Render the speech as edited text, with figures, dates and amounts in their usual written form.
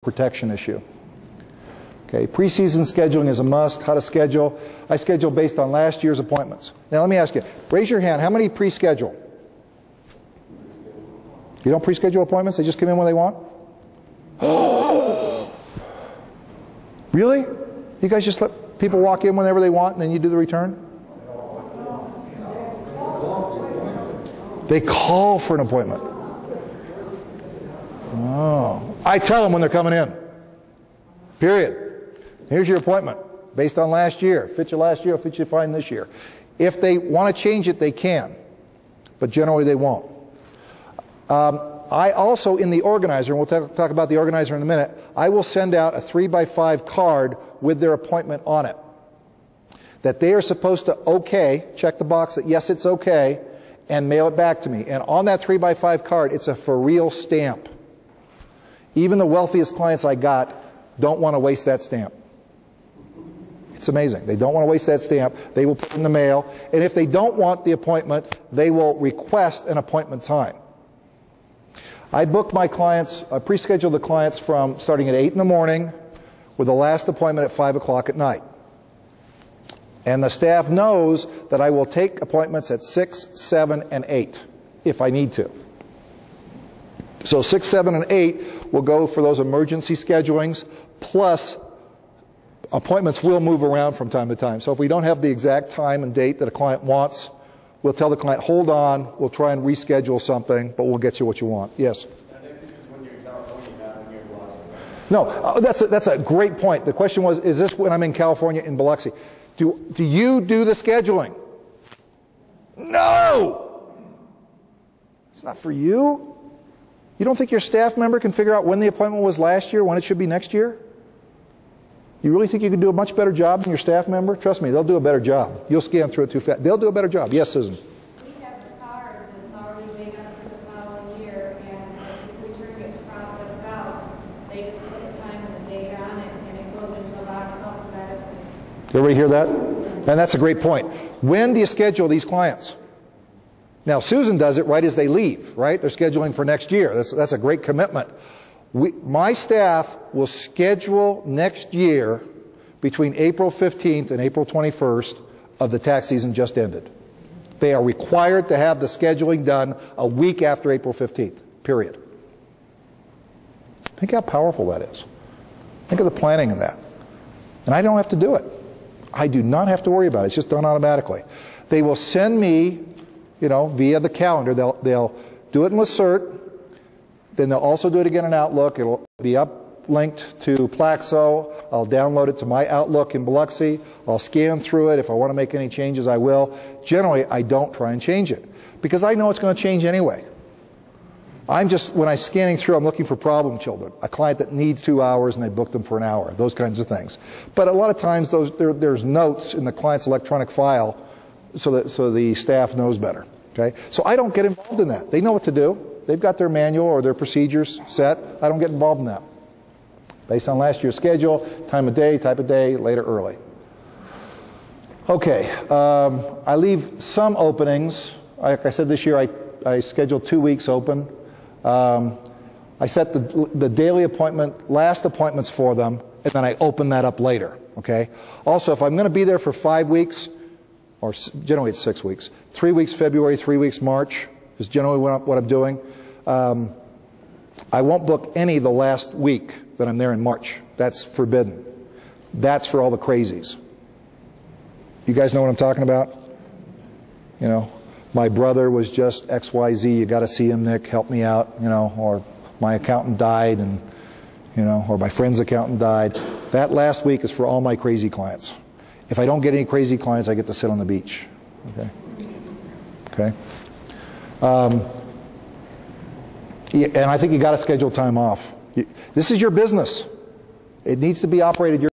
protection issue. Okay, preseason scheduling is a must. How to schedule? I schedule based on last year's appointments. Now let me ask you, raise your hand, how many pre-schedule? You don't pre-schedule appointments? They just come in when they want? Really? You guys just let people walk in whenever they want and then you do the return? They call for an appointment. Oh. I tell them when they're coming in. Period. Here's your appointment based on last year. Fit you last year, fit you fine this year. If they want to change it, they can. But generally they won't. I also, in the organizer, and we'll talk about the organizer in a minute, I will send out a 3x5 card with their appointment on it. That they are supposed to okay, check the box that yes, it's okay, and mail it back to me. And on that 3x5 card, it's a for real stamp. Even the wealthiest clients I got don't want to waste that stamp. It's amazing. They don't want to waste that stamp. They will put it in the mail. And if they don't want the appointment, they will request an appointment time. I book my clients, I pre-schedule the clients from starting at 8 in the morning with the last appointment at 5 o'clock at night. And the staff knows that I will take appointments at 6, 7, and 8 if I need to. So 6, 7, and 8 will go for those emergency schedulings, plus appointments will move around from time to time. So if we don't have the exact time and date that a client wants, we'll tell the client, hold on, we'll try and reschedule something, but we'll get you what you want. Yes? I think this is when you're in California, not when you're in No, Biloxi. that's a great point. The question was, is this when I'm in California, in Biloxi? Do you do the scheduling? No! It's not for you. You don't think your staff member can figure out when the appointment was last year, when it should be next year? You really think you can do a much better job than your staff member? Trust me, they'll do a better job. You'll scan through it too fast. They'll do a better job. Yes, Susan? We have the card that's already made up for the following year, and as the return gets processed out, they just put the time and the date on it, and it goes into the box alphabetically. Did everybody hear that? And that's a great point. When do you schedule these clients? Now, Susan does it right as they leave, right? They're scheduling for next year. That's a great commitment. My staff will schedule next year between April 15th and April 21st of the tax season just ended. They are required to have the scheduling done a week after April 15th, period. Think how powerful that is. Think of the planning in that. And I don't have to do it. I do not have to worry about it. It's just done automatically. They will send me, via the calendar. They'll do it in Lacert. Then they'll also do it again in Outlook. It'll be uplinked to Plaxo. I'll download it to my Outlook in Biloxi. I'll scan through it. If I want to make any changes, I will. Generally, I don't try and change it because I know it's going to change anyway. When I'm scanning through, I'm looking for problem children. A client that needs 2 hours and I booked them for an hour. Those kinds of things. But a lot of times there's notes in the client's electronic file so the staff knows better. Okay? So I don't get involved in that. They know what to do. They've got their manual or their procedures set. I don't get involved in that. Based on last year's schedule, time of day, type of day, late or early. Okay, I leave some openings. Like I said, this year I scheduled 2 weeks open. I set the daily appointment, last appointments for them, and then I open that up later. Okay. Also, if I'm going to be there for 5 weeks, or generally it's 6 weeks, 3 weeks February, 3 weeks March is generally what I'm doing. I won't book any the last week that I'm there in March. That's forbidden. That's for all the crazies. You guys know what I'm talking about? My brother was just XYZ. You got to see him, Nick. Help me out. Or my accountant died, and or my friend's accountant died. That last week is for all my crazy clients. If I don't get any crazy clients, I get to sit on the beach. Okay. Okay. And I think you got to schedule time off. This is your business. It needs to be operated your